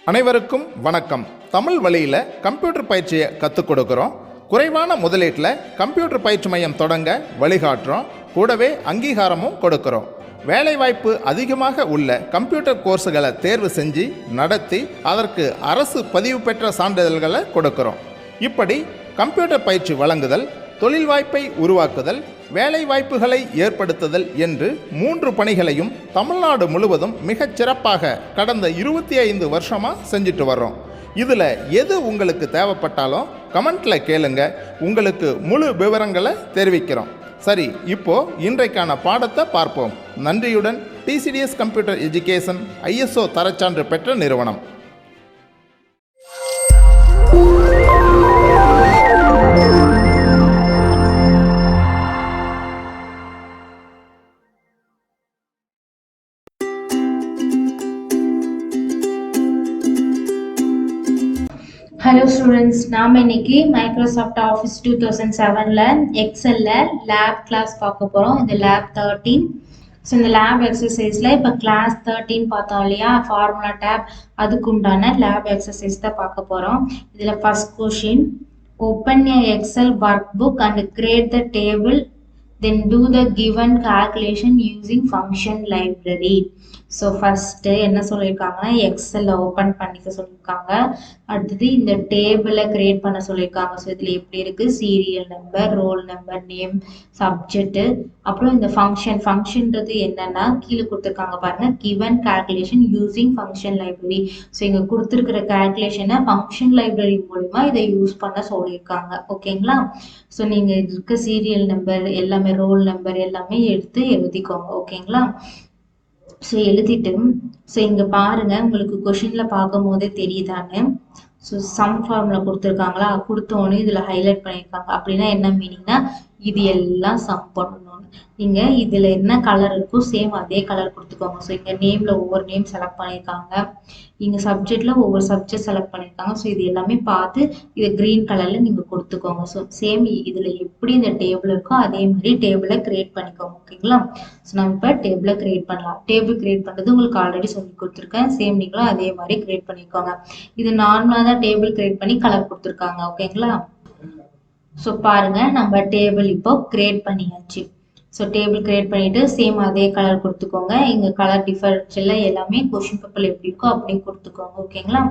அனைவருக்கும் வணக்கம். தமிழ் வழியில் கம்ப்யூட்டர் பயிற்சியை கற்றுக் கொடுக்குறோம். குறைவான முதலீட்டில் கம்ப்யூட்டர் பயிற்சி மையம் தொடங்க வழிகாட்டுறோம். கூடவே அங்கீகாரமும் கொடுக்குறோம். வேலைவாய்ப்பு அதிகமாக உள்ள கம்ப்யூட்டர் கோர்ஸுகளை தேர்வு செஞ்சு நடத்தி அதற்கு அரசு பதிவு பெற்ற சான்றிதழ்களை கொடுக்குறோம். இப்படி கம்ப்யூட்டர் பயிற்சி வழங்குதல், தொழில் வாய்ப்பை உருவாக்குதல், வேலை வாய்ப்புகளை ஏற்படுத்துதல் என்று 3 பணிகளையும் தமிழ்நாடு முழுவதும் மிகச் சிறப்பாக கடந்த 25 வருஷமாக செஞ்சுட்டு வர்றோம். இதில் எது உங்களுக்கு தேவைப்பட்டாலும் கமெண்ட்டில் கேளுங்க, உங்களுக்கு முழு விவரங்களை தெரிவிக்கிறோம். சரி, இப்போ இன்றைக்கான பாடத்தை பார்ப்போம். நன்றியுடன் டிசிடிஎஸ் கம்ப்யூட்டர் எஜுகேஷன் ISO தரச்சான்று பெற்ற நிறுவனம். ஹலோ ஸ்டூடெண்ட்ஸ், நாம் இன்னைக்கு மைக்ரோசாஃப்ட் ஆஃபீஸ் 2007ல் எக்ஸல்ல லேப் கிளாஸ் பார்க்க போகிறோம். இந்த லேப் 13. ஸோ இந்த லேப் எக்ஸசைஸில் இப்போ கிளாஸ் 13 பார்த்தோம் இல்லையா, ஃபார்முலா டேப், அதுக்கு உண்டான லேப் எக்ஸசைஸ் தான் பார்க்க போகிறோம். இதில் first question, open a Excel workbook and create the table, then do the given calculation using function library. So first என்ன சொல்லியிருக்காங்கன்னா, எக்ஸலில் ஓப்பன் பண்ணிக்க சொல்லியிருக்காங்க. அடுத்தது இந்த டேபிளை கிரியேட் பண்ண சொல்லியிருக்காங்க. ஸோ இதில் எப்படி இருக்குது, serial number, roll number, name, subject, அப்புறம் இந்த ஃபங்க்ஷன்றது என்னென்னா கீழே கொடுத்துருக்காங்க பாருங்கள், given calculation using function library. So இங்கே கொடுத்துருக்கிற கால்குலேஷனை ஃபங்க்ஷன் லைப்ரரி மூலிமா இதை யூஸ் பண்ண சொல்லியிருக்காங்க. ஓகேங்களா? ஸோ நீங்கள் இது இருக்க சீரியல் நம்பர் எல்லாமே, ரோல் நம்பர் எல்லாமே எடுத்து எழுதிக்கோங்க. ஓகேங்களா? ஸோ எழுதிட்டு, ஸோ இங்கே பாருங்கள், உங்களுக்கு கொஷினில் பார்க்கும் போதே தெரியுதானே. ஸோ சம் ஃபார்முலா கொடுத்துருக்காங்களா, கொடுத்தோன்னே இதில் ஹைலைட் பண்ணியிருக்காங்க. அப்படின்னா என்ன மீனிங்னா, இது எல்லாம் சம் பண்ணணும்னு. நீங்கள் இதில் என்ன கலர் இருக்கோ சேம் அதே கலர் கொடுத்துக்கோங்க. ஸோ இங்கே நேமில் ஒவ்வொரு நேம் செலக்ட் பண்ணியிருக்காங்க, இங்கே சப்ஜெக்டில் ஒவ்வொரு சப்ஜெக்ட் செலக்ட் பண்ணியிருக்காங்க. ஸோ இது எல்லாமே பார்த்து இதை க்ரீன் கலரில் நீங்கள் கொடுத்துக்கோங்க. ஸோ சேம் இதில் எப்படி இந்த டேபிள் இருக்கோ அதே மாதிரி டேபிளை கிரியேட் பண்ணிக்கோங்க. ஓகேங்களா? ஸோ நம்ம இப்போ டேபிளை கிரியேட் பண்ணலாம். டேபிள் கிரியேட் பண்ணுறது உங்களுக்கு ஆல்ரெடி சொல்லி கொடுத்துருக்கேன். சேம் நீங்களும் அதே மாதிரி கிரியேட் பண்ணிக்கோங்க. இது நார்மலாக தான் டேபிள் கிரியேட் பண்ணி கலர் கொடுத்துருக்காங்க. ஓகேங்களா? ஸோ பாருங்க, நம்ம டேபிள் இப்போ கிரியேட் பண்ணியாச்சு. ஸோ டேபிள் கிரியேட் பண்ணிட்டு சேம் அதே கலர் கொடுத்துக்கோங்க. இங்கே கலர் டிஃபரன்ஷியல் எல்லாமே கொஷின் பேப்பர் எப்படி இருக்கோ அப்படியே கொடுத்துக்கோங்க. ஓகேங்களா?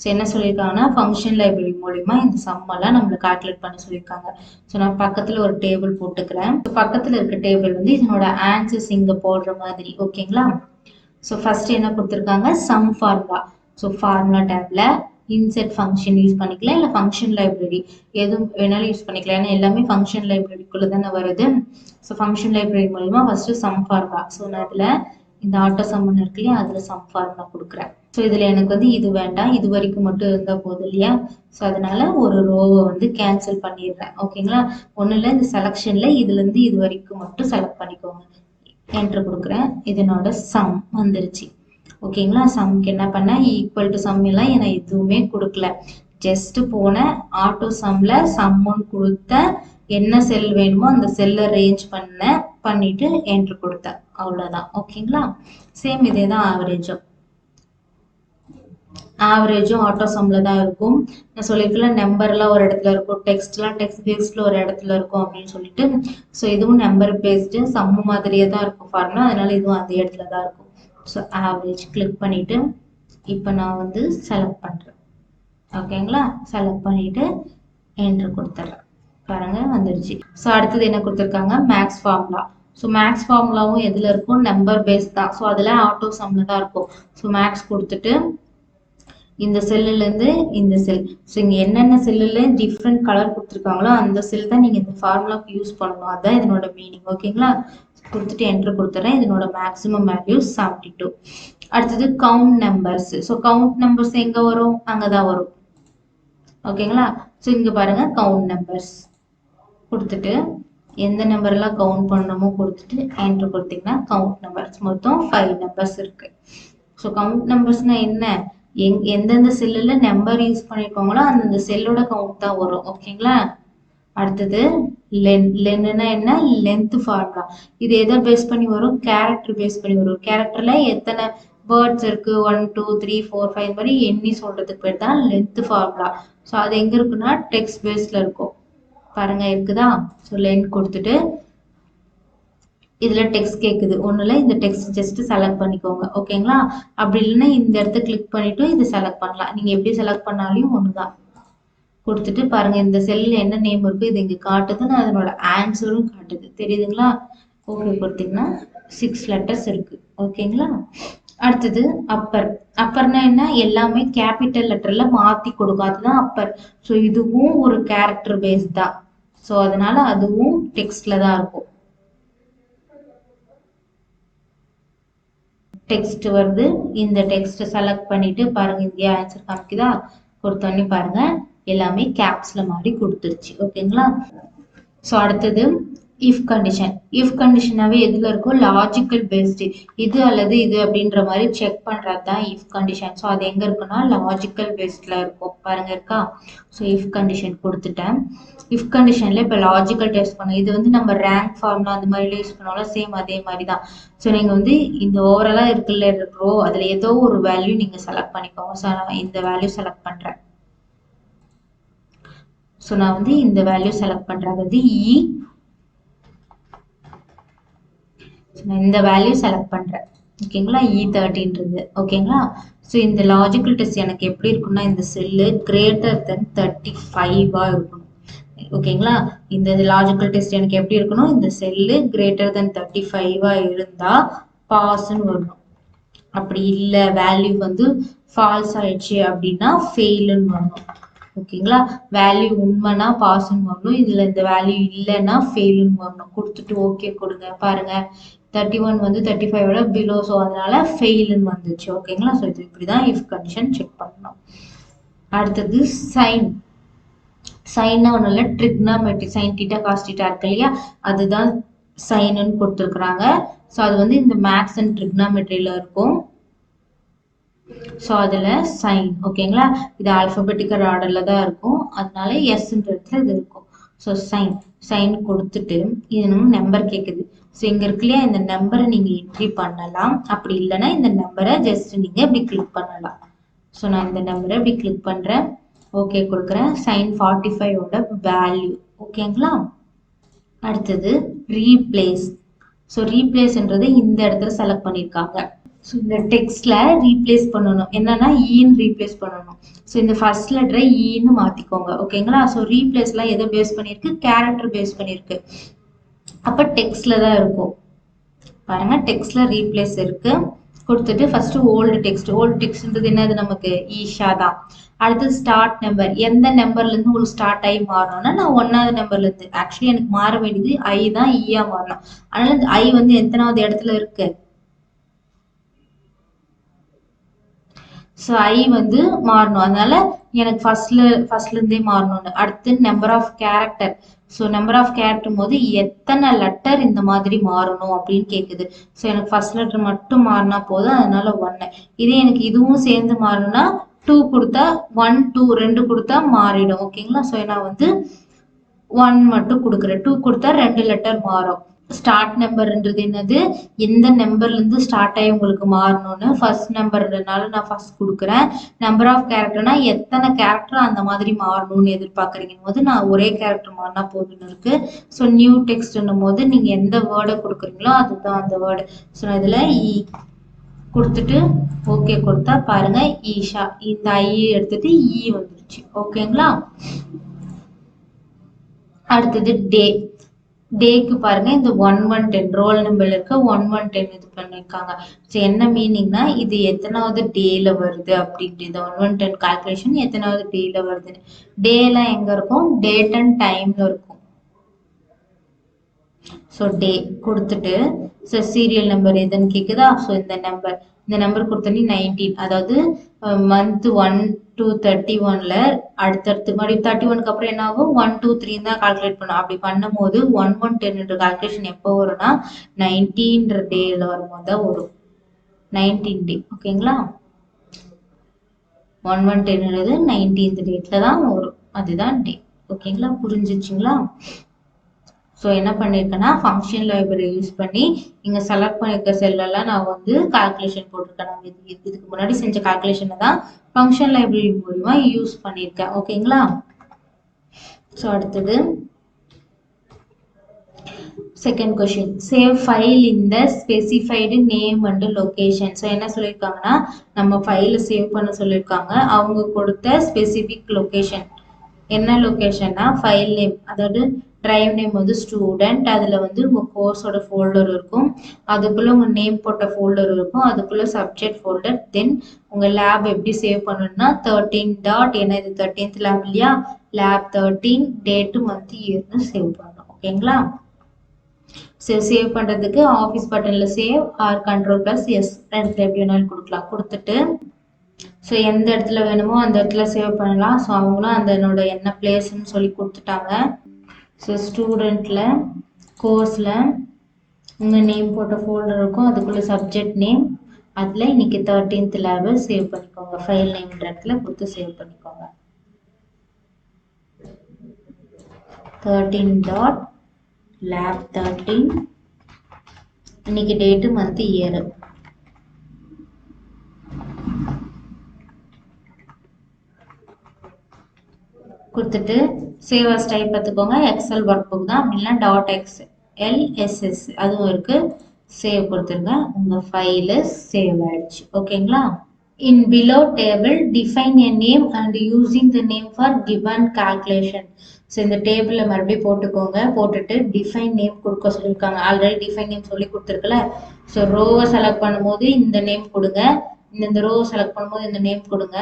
ஸோ என்ன சொல்லியிருக்காங்கன்னா, ஃபங்க்ஷன் லைப்ரரி மூலிமா இந்த சம்மெல்லாம் நம்மளை கால்குலேட் பண்ண சொல்லியிருக்காங்க. ஸோ நான் பக்கத்தில் ஒரு டேபிள் போட்டுக்கிறேன். ஸோ பக்கத்தில் இருக்க டேபிள் வந்து இதனோட ஆன்சர்ஸ் இங்கே போடுற மாதிரி. ஓகேங்களா? ஸோ ஃபர்ஸ்ட் என்ன கொடுத்துருக்காங்க, சம் ஃபார்முலா. ஸோ ஃபார்முலா டேப்ல இன்செர்ட் ஃபங்க்ஷன் யூஸ் பண்ணிக்கலாம், இல்லை ஃபங்க்ஷன் லைப்ரரி எதுவும் வேணாலும் யூஸ் பண்ணிக்கலாம். ஏன்னா எல்லாமே ஃபங்க்ஷன் லைப்ரரிக்குள்ளே தானே வருது. ஸோ ஃபங்க்ஷன் லைப்ரரி மூலமா ஃபர்ஸ்ட் சம் ஃபார்முலா. ஸோ நான் இதில் இந்த ஆட்டோ சம்மன் இருக்கு இல்லையா, அதில் சம் ஃபார்முலா கொடுக்குறேன். ஸோ இதில் எனக்கு வந்து இது வேண்டாம், இது வரைக்கும் மட்டும் இருந்தால் போதும் இல்லையா. ஸோ அதனால ஒரு ரோவை வந்து கேன்சல் பண்ணிடுறேன். ஓகேங்களா? ஒன்றும் இல்லை, இந்த செலெக்ஷனில் இதுலேருந்து இது வரைக்கும் மட்டும் செலக்ட் பண்ணிக்கோங்க. என்ட்ரு கொடுக்குறேன். இதனோட சம் வந்துருச்சு. ஓகேங்களா? சம்க்கு என்ன பண்ண, ஈக்குவல் டு சம் எல்லாம் நான் எதுவுமே கொடுக்கல. ஜஸ்ட் போன ஆட்டோ சம்ல சம்முன்னு கொடுத்த, என்ன செல் வேணுமோ அந்த செல்லை ரேஞ்ச் பண்ணிட்டு என்ட்ரு கொடுத்தேன். அவ்வளோதான். ஓகேங்களா? சேம் இதே தான் ஆவரேஜும் ஆட்டோ சம்ல தான் இருக்கும். நான் சொல்லியிருக்கேன், நம்பர்லாம் ஒரு இடத்துல இருக்கும், டெக்ஸ்ட் பேஸ்ட்ல ஒரு இடத்துல இருக்கும் அப்படின்னு சொல்லிட்டு. ஸோ இதுவும் நம்பர் பேஸ்டு சம்மு மாதிரியே தான் இருக்கும் ஃபார்முலா, அதனால இதுவும் அந்த இடத்துல தான் இருக்கும். ஸோ ஆவரேஜ் கிளிக் பண்ணிட்டு இப்போ நான் வந்து செலக்ட் பண்ணுறேன். ஓகேங்களா? செலக்ட் பண்ணிட்டு என்ட்ரு கொடுத்துட்றேன். பாருங்க வந்துடுச்சு. ஸோ அடுத்தது என்ன கொடுத்துருக்காங்க, மேக்ஸ் ஃபார்முலா. ஸோ மேக்ஸ் ஃபார்முலாவும் எதில் இருக்கும், நம்பர் பேஸ் தான். ஸோ அதில் ஆட்டோ சம்ல தான் இருக்கும். ஸோ மேக்ஸ் கொடுத்துட்டு இந்த செல்லுலேருந்து இந்த செல், ஸோ இங்கே என்னென்ன செல்லில் டிஃப்ரெண்ட் கலர் கொடுத்துருக்காங்களோ அந்த செல் தான் நீங்கள் இந்த ஃபார்முலாவுக்கு யூஸ் பண்ணணும். அதுதான் இதனோட மீனிங். ஓகேங்களா? கொடுத்துட்டு என்ட்ரு கொடுத்துட்றேன். இதனோட மேக்ஸிமம் வேல்யூ 72. அடுத்தது count numbers. So count numbers எங்கே வரும், அங்கே தான் வரும். ஓகேங்களா? ஸோ இங்கே பாருங்க, கவுண்ட் நம்பர்ஸ் கொடுத்துட்டு எந்த நம்பர்லாம் கவுண்ட் பண்ணணுமோ கொடுத்துட்டு என்ட்ரு கொடுத்தீங்கன்னா கவுண்ட் நம்பர்ஸ் மொத்தம் 5 நம்பர்ஸ் இருக்கு. ஸோ கவுண்ட் நம்பர்ஸ்னா என்ன, எந்தெந்த செல்லில் நம்பர் யூஸ் பண்ணியிருக்காங்களோ அந்தந்த செல்லோட கவுண்ட் தான் வரும். ஓகேங்களா? அடுத்தது லென்னா என்ன, லென்த் ஃபார்முலா. இது எதை பேஸ் பண்ணி வரும், கேரக்டர் பேஸ் பண்ணி வரும். கேரக்டர்ல எத்தனை வேர்ட்ஸ் இருக்கு 1 2 3 4 5 மாதிரி எண்ணி சொல்றதுக்கு பேர் தான் லென்த் ஃபார்முலா. ஸோ அது எங்க இருக்குன்னா டெக்ஸ்ட் பேஸ்ல இருக்கும். பாருங்க இருக்குதா? ஸோ லென்த் கொடுத்துட்டு இதுல டெக்ஸ்ட் கேக்குது, ஒண்ணுல இந்த டெக்ஸ்ட் ஜஸ்ட் செலக்ட் பண்ணிக்கோங்க. ஓகேங்களா? அப்படி இல்லைன்னா இந்த இடத்த கிளிக் பண்ணிட்டு இது செலக்ட் பண்ணலாம். நீங்க எப்படி செலக்ட் பண்ணாலும் ஒண்ணுதான். கொடுத்துட்டு பாருங்க இந்த செல்ல என்ன நேம் இருக்கு இது இங்க காட்டுதுன்னு அதனோட ஆன்சரும் காட்டுது. தெரியுதுங்களா? ஓகே கொடுத்தீங்கன்னா 6 லெட்டர்ஸ் இருக்கு. ஓகேங்களா? அடுத்தது அப்பர். அப்பர்னா என்ன? எல்லாமே கேபிட்டல் லெட்டர்ல மாத்தி கொடுக்கும், அதுதான் அப்பர். ஸோ இதுவும் ஒரு கேரக்டர் பேஸ் தான். ஸோ அதனால அதுவும் டெக்ஸ்ட்ல தான் இருக்கும். டெக்ஸ்ட் வருது, இந்த டெக்ஸ்ட் செலக்ட் பண்ணிட்டு பாருங்க இங்கே ஆன்சர் காமிக்குதா? கொடுத்தோன்னே பாருங்க எல்லாமே கேப்ஸ்ல மாதிரி கொடுத்துருச்சு. ஓகேங்களா? ஸோ அடுத்தது இஃப் கண்டிஷன். இஃப் கண்டிஷனாவே எதுல இருக்கும்? Logical based. இது அல்லது இது அப்படின்ற மாதிரி செக் பண்றது தான் இஃப் கண்டிஷன். ஸோ அது எங்க இருக்குன்னா லாஜிக்கல் பேஸ்ட்ல இருக்கும். பாருங்க இருக்கா? ஸோ இஃப் கண்டிஷன் கொடுத்துட்டேன். இஃப் கண்டிஷன்ல இப்போ லாஜிக்கல் டெஸ்ட் பண்ண இது வந்து நம்ம ரேங்க் ஃபார்ம்லாம் அந்த மாதிரி யூஸ் பண்ணாலும் சேம் அதே மாதிரி தான். ஸோ நீங்க வந்து இந்த ஓவராலா இருக்குல்ல ரோ அதுல ஏதோ ஒரு வேல்யூ நீங்க செலக்ட் பண்ணிக்கோங்க. ஸோ நான் இந்த வேல்யூ செலக்ட் பண்றேன். ஸோ நான் வந்து இந்த வேல்யூ செலக்ட் பண்றேன், அதாவது இ. நான் இந்த வேல்யூ செலக்ட் பண்றேன். ஓகேங்களா? E13ன்றது. ஓகேங்களா? ஸோ இந்த லாஜிக்கல் டெஸ்ட் எனக்கு எப்படி இருக்குன்னா இந்த செல்லு கிரேட்டர் தென் 35 இருக்கணும். ஓகேங்களா? இந்த லாஜிக்கல் டெஸ்ட் எனக்கு எப்படி இருக்கணும்? இந்த செல்லு கிரேட்டர் தென் 35 இருந்தா பாஸ்ன்னு வரணும். அப்படி இல்லை வேல்யூ வந்து ஃபால்ஸ் ஆயிடுச்சு அப்படின்னா ஃபெயிலுன்னு வரணும். ஓகேங்களா? வேல்யூ உண்மைனா பாஸ்ன்னு வரணும், இதுல இந்த வேல்யூ இல்லைன்னா ஃபெயிலுன்னு வரணும். கொடுத்துட்டு ஓகே கொடுங்க. பாருங்க 31 வந்து 35 விட பிலோ, ஸோ அதனால ஃபெயிலுன்னு வந்துச்சு. ஓகேங்களா? ஸோ இது இப்படிதான் இஃப் கண்டிஷன் செக் பண்ணணும். அடுத்தது சைன். சைன்னா ஒன்றும் இல்லை, trigonometry. Sine theta cos theta இருக்கு இல்லையா, அதுதான் சைனுன்னு கொடுத்துருக்குறாங்க. ஸோ அது வந்து இந்த மேத்ஸ் அண்ட் ட்ரிக்னாமெட்ரியில இருக்கும். ஸோ அதில் சைன். ஓகேங்களா? இது ஆல்ஃபபெட்டிக்கல் ஆர்டர்ல தான் இருக்கும், அதனால எஸ்ன்ற இடத்துல இது இருக்கும். So sign. சைன் கொடுத்துட்டு இது நம்ம நம்பர் கேட்குது. ஸோ இங்கே இருக்கு இல்லையா, இந்த நம்பரை நீங்கள் என்ட்ரி பண்ணலாம். அப்படி இல்லைன்னா இந்த நம்பரை ஜஸ்ட் நீங்கள் இப்படி கிளிக் பண்ணலாம். ஸோ நான் இந்த நம்பரை இப்படி கிளிக் பண்ணுறேன், ஓகே கொடுக்குறேன். சைன் 45ஓட வேல்யூ. ஓகேங்களா? அடுத்தது ரீப்ளேஸ். ஸோ ரீப்ளேஸ்ன்றது இந்த இடத்துல செலக்ட் பண்ணியிருக்காங்க. ஸோ இந்த டெக்ஸ்ட்ல ரீப்ளேஸ் பண்ணணும். என்னன்னா ஈன்னு ரீப்ளேஸ் பண்ணணும். ஸோ இந்த ஃபர்ஸ்ட் லெட்டரை ஈன்னு மாத்திக்கோங்க. ஓகேங்களா? ஸோ ரீப்ளேஸ்லாம் எதை பேஸ் பண்ணியிருக்கு? கேரக்டர் பேஸ் பண்ணியிருக்கு. அப்ப டெக்ஸ்ட்ல தான் இருக்கும். பாருங்க டெக்ஸ்ட்ல ரீப்ளேஸ் இருக்கு. கொடுத்துட்டு ஃபர்ஸ்ட் ஓல்டு டெக்ஸ்ட். ஓல்டு டெக்ஸ்ட்ன்றது என்னது? நமக்கு ஈஷா தான். அடுத்து ஸ்டார்ட் நம்பர். எந்த நம்பர்ல இருந்து உங்களுக்கு ஸ்டார்ட் ஆகி மாறணும்னா நான் 1வது நம்பர்ல இருந்து. ஆக்சுவலி எனக்கு மாற வேண்டியது ஐ தான், ஈயா மாறணும். அதனால இந்த ஐ வந்து எத்தனாவது இடத்துல இருக்கு? ஸோ ஐ வந்து மாறணும், அதனால எனக்கு ஃபர்ஸ்ட்ல இருந்தே மாறணும்னு. அடுத்து number of character. So number of character போது எத்தனை லெட்டர் இந்த மாதிரி மாறணும் அப்படின்னு கேட்குது. ஸோ எனக்கு ஃபர்ஸ்ட் லெட்டர் மட்டும் மாறினா போதும், அதனால 1. இதே எனக்கு இதுவும் சேர்ந்து மாறணும்னா 2 கொடுத்தா 1 2 2 கொடுத்தா மாறிடும். ஓகேங்களா? ஸோ நான் வந்து 1 மட்டும் கொடுக்குறேன். 2 கொடுத்தா 2 லெட்டர் மாறும். ஸ்டார்ட் நம்பர்ன்றது என்னது? எந்த நம்பர்ல இருந்து ஸ்டார்ட் ஆகி உங்களுக்கு மாறணும்னு. ஃபர்ஸ்ட் நம்பர்னால நான் ஃபர்ஸ்ட் கொடுக்குறேன். நம்பர் ஆஃப் கேரக்டர்னா எத்தனை கேரக்டர் அந்த மாதிரி மாறணும்னு எதிர்பார்க்குறீங்க போது நான் ஒரே கேரக்டர் மாறினா போதுன்னு இருக்கு. ஸோ நியூ டெக்ஸ்ட்னும் போது நீங்க எந்த வேர்டை கொடுக்குறீங்களோ அதுதான் அந்த வேர்டு. ஸோ இதுல இ கொடுத்துட்டு ஓகே கொடுத்தா பாருங்க ஈஷா, இந்த ஐ எடுத்துட்டு இ வந்துருச்சு. ஓகேங்களா? அடுத்தது டே. டேக்கு பாருங்க இந்த 1110 ரோல் நம்பர்ல இருக்க 1110 இது பண்ணிருக்காங்க. ஸோ என்ன மீனிங்னா இது எத்தனாவது டேல வருது அப்படின்ட்டு. இந்த 1110 கால்குலேஷன் எத்தனாவது டேல வருதுன்னு. டேலாம் எங்க இருக்கும்? டேட் அண்ட் டைம்ல இருக்கும். ஸோ டே கொடுத்துட்டு ஸோ சீரியல் நம்பர் எதுன்னு கேக்குதா? ஸோ இந்த நம்பர் கொடுத்தோன்னே 19, அதாவது மந்த் 1 to 31ல அடுத்தடுத்து மறுபடியும் 31க்கு அப்புறம் என்ன ஆகும்? 1 2 3 தான் கால்குலேட் பண்ணும். அப்படி பண்ணும் போது 1110 கால்குலேஷன் எப்போ வரும்னா 19 டேல வரும்போது தான் வரும். 19 டே. ஓகேங்களா? 1110 19th டேட்ல தான் வரும், அதுதான் டே. ஓகேங்களா? புரிஞ்சிச்சுங்களா? ஸோ என்ன பண்ணியிருக்கேன்னா ஃபங்க்ஷன் லைப்ரரி யூஸ் பண்ணி இங்கே செலக்ட் பண்ணியிருக்க செல்லெல்லாம் நான் வந்து கால்குலேஷன் போட்டிருக்கேன். நம்ம இதுக்கு முன்னாடி செஞ்ச கால்குலேஷனை தான் ஃபங்க்ஷன் லைப்ரரி மூலிமா யூஸ் பண்ணியிருக்கேன். ஓகேங்களா? ஸோ அடுத்தது second question, save file in the specified name and location. So என்ன சொல்லியிருக்காங்கன்னா நம்ம ஃபைலை சேவ் பண்ண சொல்லியிருக்காங்க. அவங்க கொடுத்த ஸ்பெசிஃபிக் லொகேஷன் என்ன லொகேஷன்னா ஃபைல் நேம், அதாவது டிரைவ் நேம் வந்து ஸ்டூடெண்ட், அதில் வந்து உங்கள் கோர்ஸோட ஃபோல்டர் இருக்கும், அதுக்குள்ளே உங்கள் நேம் போட்ட ஃபோல்டர் இருக்கும், அதுக்குள்ளே சப்ஜெக்ட் ஃபோல்டர், தென் உங்கள் லேப் எப்படி சேவ் பண்ணணும்னா 13 டாட், ஏன்னா இது 13th லேப் இல்லையா, லேப் 13 டேட்டு மந்த் இயர்னு சேவ் பண்ணணும். ஓகேங்களா? சேவ் பண்ணுறதுக்கு ஆஃபீஸ் பட்டனில் சேவ் ஆர் Ctrl+S ரெண்டுத்துல எப்படி வேணாலும் கொடுக்கலாம். கொடுத்துட்டு ஸோ எந்த இடத்துல வேணுமோ அந்த இடத்துல சேவ் பண்ணலாம். ஸோ அவங்களும் அதனோட என்ன பிளேஸ்ன்னு சொல்லி கொடுத்துட்டாங்க. ஸோ ஸ்டூடெண்ட்டில் கோர்ஸில் உங்கள் நேம் போட்ட ஃபோல்டர் இருக்கும், அதுக்குள்ளே சப்ஜெக்ட் நேம், அதில் இன்னைக்கு 13th லேபை சேவ் பண்ணிக்கோங்க. ஃபைல் நேம்ன்ற இடத்துல கொடுத்து சேவ் பண்ணிக்கோங்க. 13 டாட் லேப் 13 இன்னைக்கு டேட்டு மந்த் இயர். கொடுத்துட்டு சேவ் அஸ் டைப் பார்த்துக்கோங்க. எக்ஸல் ஒர்க் புக் தான், அப்படின்னா .xlss அதுவும் இருக்கு. சேவ் கொடுத்துருங்க. உங்கள் ஃபைலு சேவ் ஆயிடுச்சு. ஓகேங்களா? In below table define a name and using the name for given calculation. So இந்த டேபிளில் மறுபடியும் போட்டுக்கோங்க. போட்டுட்டு டிஃபைன் நேம் கொடுக்க சொல்லியிருக்காங்க. ஆல்ரெடி டிஃபைன் நேம் சொல்லி கொடுத்துருக்குல்ல. ஸோ ரோவை செலக்ட் பண்ணும்போது இந்த நேம் கொடுங்க, இந்த ரோவை செலக்ட் பண்ணும்போது இந்த நேம் கொடுங்க,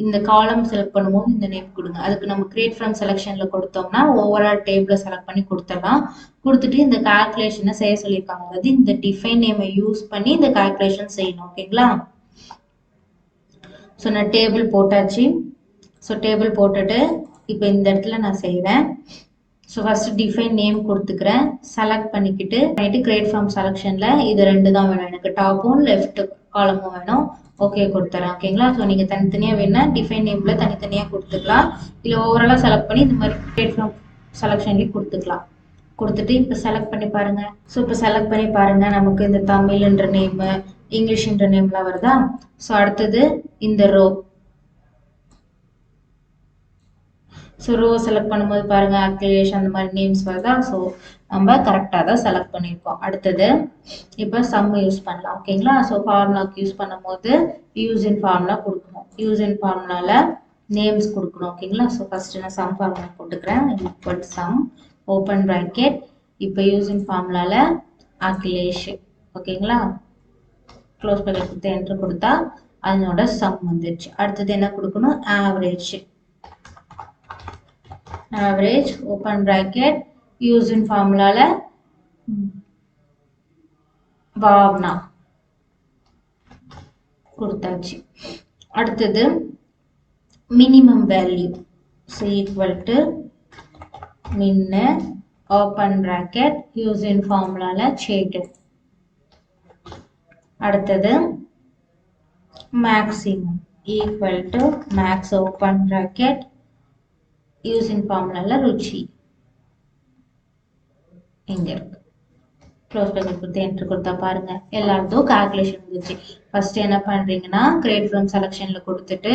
இந்த காலம் செலக்ட் பண்ணும்போது இந்த நேம் கொடுங்க. அதுக்கு நம்ம கிரியேட் ஃப்ரம் செலெக்ஷன்ல கொடுத்தோம்னா ஓவரால் டேபிள செலக்ட் பண்ணி கொடுத்துடலாம். கொடுத்துட்டு இந்த கால்குலேஷனை செய்ய சொல்லியிருக்காங்க. அதாவது இந்த டிஃபைன் நேமை யூஸ் பண்ணி இந்த கால்குலேஷன் செய்யணும். ஓகேங்களா? ஸோ நான் டேபிள் போட்டாச்சு. ஸோ டேபிள் போட்டுட்டு இப்போ இந்த இடத்துல நான் செய்கிறேன். ஸோ ஃபர்ஸ்ட் டிஃபைன் நேம் கொடுத்துக்கிறேன். செலக்ட் பண்ணிக்கிட்டு கிரியேட் ஃப்ரம் செலெக்ஷனில் இது ரெண்டு தான் வேணும் எனக்கு, டாப்பும் லெஃப்ட் காலமும் வேணும். ஓகே கொடுத்துறேன். ஓகேங்களா? ஸோ நீங்கள் தனித்தனியாக வேணா டிஃபைன் நேமில் தனித்தனியாக கொடுத்துக்கலாம், இல்லை ஓவராலாக செலக்ட் பண்ணி இந்த மாதிரி கிரியேட் ஃப்ரம் செலெக்ஷன்லேயும் கொடுத்துக்கலாம். கொடுத்துட்டு இப்போ செலக்ட் பண்ணி பாருங்க. ஸோ இப்போ செலக்ட் பண்ணி பாருங்க, நமக்கு இந்த தமிழ்ன்ற நேமு இங்கிலீஷ்ன்ற நேம்லாம் வருதா? ஸோ அடுத்தது இந்த ரோ. ஸோ ரோ செலக்ட் பண்ணும்போது பாருங்க அக்ரிலேஷன் அந்த மாதிரி நேம்ஸ் வருதா? ஸோ நம்ம கரெக்டாக தான் செலக்ட் பண்ணியிருக்கோம். அடுத்தது இப்போ சம் யூஸ் பண்ணலாம். ஓகேங்களா? ஸோ ஃபார்முலாக்கு யூஸ் பண்ணும்போது யூஸ் இன் ஃபார்முலா கொடுக்கணும். யூஸ் இன் ஃபார்முலாவில் நேம்ஸ் கொடுக்கணும். ஓகேங்களா? ஸோ ஃபர்ஸ்ட் நான் சம் ஃபார்முலா போட்டுக்கிறேன். Equal sum open bracket. இப்போ யூஸ் இன் ஃபார்முலாவில் அக்ரிலேஷன். ஓகேங்களா? க்ளோஸ் ப்ராக்கெட் கொடுத்து என்ட்ரு கொடுத்தா அதனோட சம் வந்துடுச்சு. அடுத்தது என்ன கொடுக்கணும்? Average. Average open bracket use in ஃபார்முலால பாவனா கொடுத்தாச்சு. அடுத்தது minimum value equal to min open bracket use in ஃபார்முலால சேட்டட். அடுத்தது maximum equal to max open bracket use in ஃபார்முலால ருச்சி இங்க இருக்கு. க்ளோஸ் பண்ணி கொடுத்து என்ட்ரு கொடுத்தா பாருங்க எல்லாருக்கும் கால்குலேஷன் வந்துச்சு. ஃபர்ஸ்ட் என்ன பண்றீங்கன்னா கிரியேட் ஃப்ரம் செலெக்ஷன்ல கொடுத்துட்டு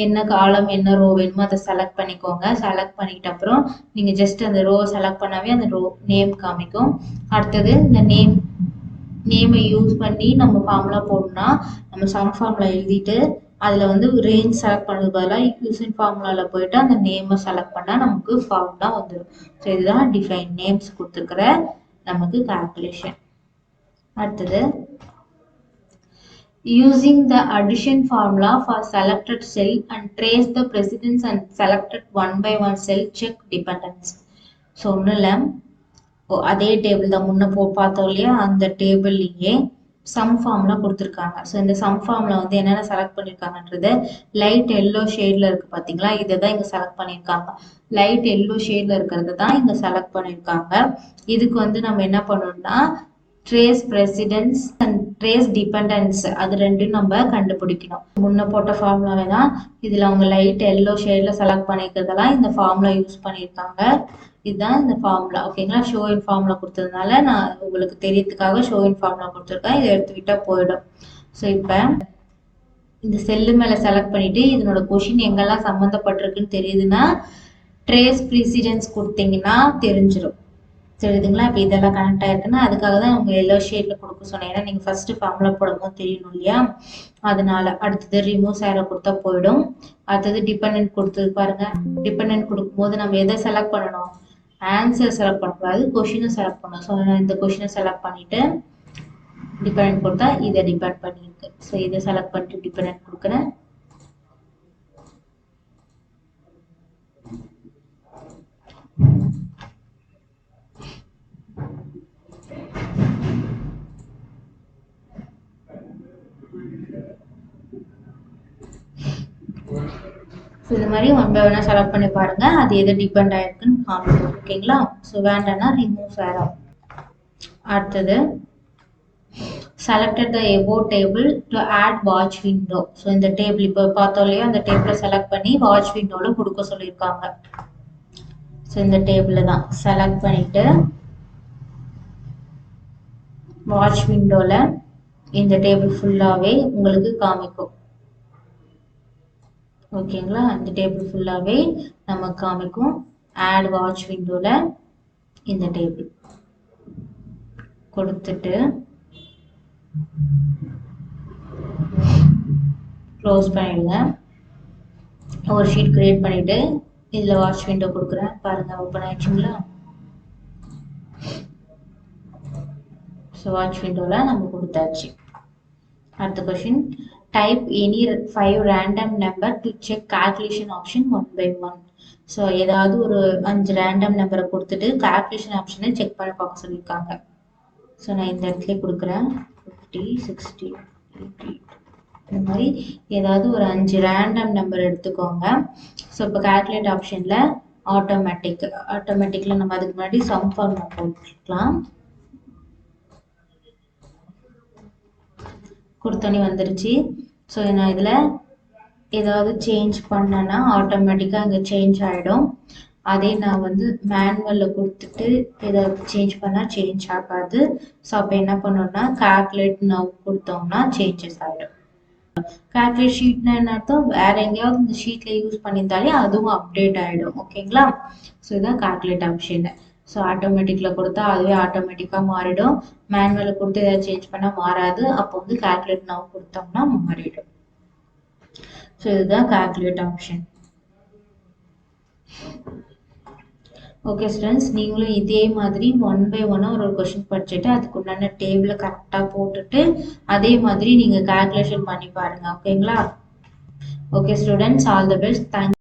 என்ன காலம் என்ன ரோ வேணுமோ அதை செலக்ட் பண்ணிக்கோங்க. செலக்ட் பண்ணிக்கிட்ட அப்புறம் நீங்க ஜஸ்ட் அந்த ரோ செலக்ட் பண்ணாவே அந்த ரோ நேம் காமிக்கும். அடுத்தது இந்த நேமை யூஸ் பண்ணி நம்ம ஃபார்முலா போடணும்னா நம்ம சம் ஃபார்முலா எழுதிட்டு அதில் வந்து ரேஞ்ச் செலக்ட் பண்ணது பதிலாக யூஸின் ஃபார்முலாவில் போயிட்டு அந்த நேமை செலக்ட் பண்ணால் நமக்கு ஃபார்முலா வந்துடும். ஸோ இதுதான் டிஃபைன் நேம்ஸ் கொடுத்துருக்குற நமக்கு கால்குலேஷன். அடுத்தது using the addition formula for selected cell and trace the precedents and selected one by one cell check dependents. So ஒன்றும் இல்லை, அதே டேபிள் தான் முன்ன பார்த்தோம் இல்லையா, அந்த டேபிள்லேயே சம் ஃபார்முலா கொடுத்துருக்காங்க. ஸோ இந்த சம் ஃபார்முலா வந்து என்னென்ன செலக்ட் பண்ணியிருக்காங்கன்றது லைட் எல்லோ ஷேடில் இருக்குது பார்த்தீங்களா, இதை தான் இங்கே செலக்ட் பண்ணியிருக்காங்க. லைட் எல்லோ ஷேடில் இருக்கிறது தான் இங்கே செலக்ட் பண்ணியிருக்காங்க. இதுக்கு வந்து நம்ம என்ன பண்ணணும்னா trace presidents and trace dependence அது ரெண்டும் நம்ம கண்டுபிடிக்கணும். முன்ன போட்ட ஃபார்முலாவே தான் இதில் அவங்க லைட் எல்லோ ஷேடில் செலக்ட் பண்ணிக்கிறதெல்லாம் இந்த ஃபார்முலா யூஸ் பண்ணியிருக்காங்க. இதுதான் இந்த ஃபார்முலா. ஓகேங்களா? ஷோ இன் ஃபார்முலா கொடுத்ததுனால நான் உங்களுக்கு தெரியறதுக்காக ஷோ இன் ஃபார்முலா கொடுத்துருக்கேன். இதை எடுத்துக்கிட்டால் போயிடும். ஸோ இப்போ இந்த செல்லு மேலே செலக்ட் பண்ணிட்டு இதனோட கொஷின் எங்கெல்லாம் சம்மந்தப்பட்டிருக்குன்னு தெரியுதுன்னா ட்ரேஸ் ப்ரிசிடென்ஸ் கொடுத்தீங்கன்னா தெரிஞ்சிடும். தெரியுதுங்களா? இப்போ இதெல்லாம் கனெக்ட் ஆயிருக்குன்னா அதுக்காக தான் அவங்க எல்லோ ஷேட்ல கொடுக்க சொன்னேன். ஏன்னா நீங்கள் ஃபர்ஸ்ட் ஃபார்முலா போடும்போது தெரியணும் இல்லையா? அதனால அடுத்தது ரிமூவ் சேரை கொடுத்தா போயிடும். அடுத்தது டிபெண்டன்ட் கொடுத்தது பாருங்க. டிபெண்டன்ட் கொடுக்கும்போது நம்ம எதை செலக்ட் பண்ணணும்? ஆன்சர் செலக்ட் பண்ணக்கூடாது, கொஷினை செலக்ட் பண்ணணும். ஸோ நான் இந்த கொஷினை செலக்ட் பண்ணிட்டு டிபெண்டன்ட் கொடுத்தா இதை டிபெண்ட் பண்ணியிருக்கு. ஸோ இதை செலக்ட் பண்ணிட்டு டிபெண்டன்ட் கொடுக்குறேன். இந்த மாதிரி ஒன் பை ஒன்னா செலக்ட் பண்ணி பாருங்க, அது எது டிபெண்ட் ஆயிருக்குன்னு காமிக்கும். ஓகேங்களா? ஸோ வேண்டாம்னா ரிமூவ் சேரா. அடுத்தது selected the above table to add watch window. So இந்த டேபிள் இப்போ பார்த்தோம் இல்லையா, அந்த டேபிளை செலக்ட் பண்ணி வாட்ச் விண்டோவில் கொடுக்க சொல்லியிருக்காங்க. ஸோ இந்த டேபிளை தான் செலக்ட் பண்ணிட்டு வாட்ச் விண்டோவில் இந்த டேபிள் ஃபுல்லாகவே உங்களுக்கு காமிக்கும். ஓகேங்களா? இந்த டேபிள் ஃபுல்லாகவே நமக்கு காமிக்கும். ஆட் வாட்ச் விண்டோவில் இந்த டேபிள் கொடுத்துட்டு க்ளோஸ் பண்ணிடுங்க. ஒரு ஷீட் கிரியேட் பண்ணிட்டு இதில் வாட்ச் விண்டோ கொடுக்குறேன் பாருங்க. ஓப்பன் ஆயிடுச்சுங்களா? ஸோ வாட்ச் விண்டோவில் நம்ம கொடுத்தாச்சு. அடுத்த question, type any 5 random number to check calculation option 1 by 1. So ஏதாவது ஒரு 5 ரேண்டம் நம்பரை கொடுத்துட்டு கால்குலேஷன் ஆப்ஷனை செக் பண்ணி பார்க்க சொல்லியிருக்காங்க. ஸோ நான் இந்த இடத்துல கொடுக்குறேன் 50, 60, 80 இந்த மாதிரி ஏதாவது ஒரு 5 ரேண்டம் நம்பர் எடுத்துக்கோங்க. ஸோ இப்போ கால்குலேட் ஆப்ஷனில் ஆட்டோமேட்டிக்கில் நம்ம அதுக்கு முன்னாடி சம் ஃபார்முலா போட்டுக்கலாம். கொடுத்தோன்னே வந்துருச்சு. ஸோ நான் இதில் ஏதாவது சேஞ்ச் பண்ணேன்னா ஆட்டோமேட்டிக்காக அங்கே சேஞ்ச் ஆகிடும். அதே நான் வந்து மேனுவலில் கொடுத்துட்டு ஏதாவது சேஞ்ச் பண்ணால் சேஞ்ச் ஆகாது. ஸோ அப்போ என்ன பண்ணோம்னா கால்குலேட் நவ் கொடுத்தோம்னா சேஞ்சஸ் ஆகிடும். கால்குலேட் ஷீட்னா என்ன அர்த்தம்? வேற எங்கேயாவது இந்த ஷீட்டில் யூஸ் பண்ணியிருந்தாலே அதுவும் அப்டேட் ஆகிடும். ஓகேங்களா? ஸோ இதான் கால்குலேட் ஆப்ஷன். ஸோ ஆட்டோமேட்டிக்கில் கொடுத்தா அதுவே ஆட்டோமேட்டிக்காக மாறிடும். மேனுவலில் கொடுத்து ஏதாவது சேஞ்ச் பண்ணால் மாறாது. அப்போ வந்து கால்குலேட் நவ் கொடுத்தோம்னா மாறிடும். ஸோ இதுதான் கால்குலேட் ஆப்ஷன். ஓகே ஸ்டூடெண்ட்ஸ், நீங்களும் இதே மாதிரி 1 by 1 ஒரு கொஷின் படிச்சுட்டு அதுக்கு உண்டான டேபிளை கரெக்டாக போட்டுட்டு அதே மாதிரி நீங்கள் கால்குலேஷன் பண்ணி பாருங்க. ஓகேங்களா? Okay students, all the best. Thank you.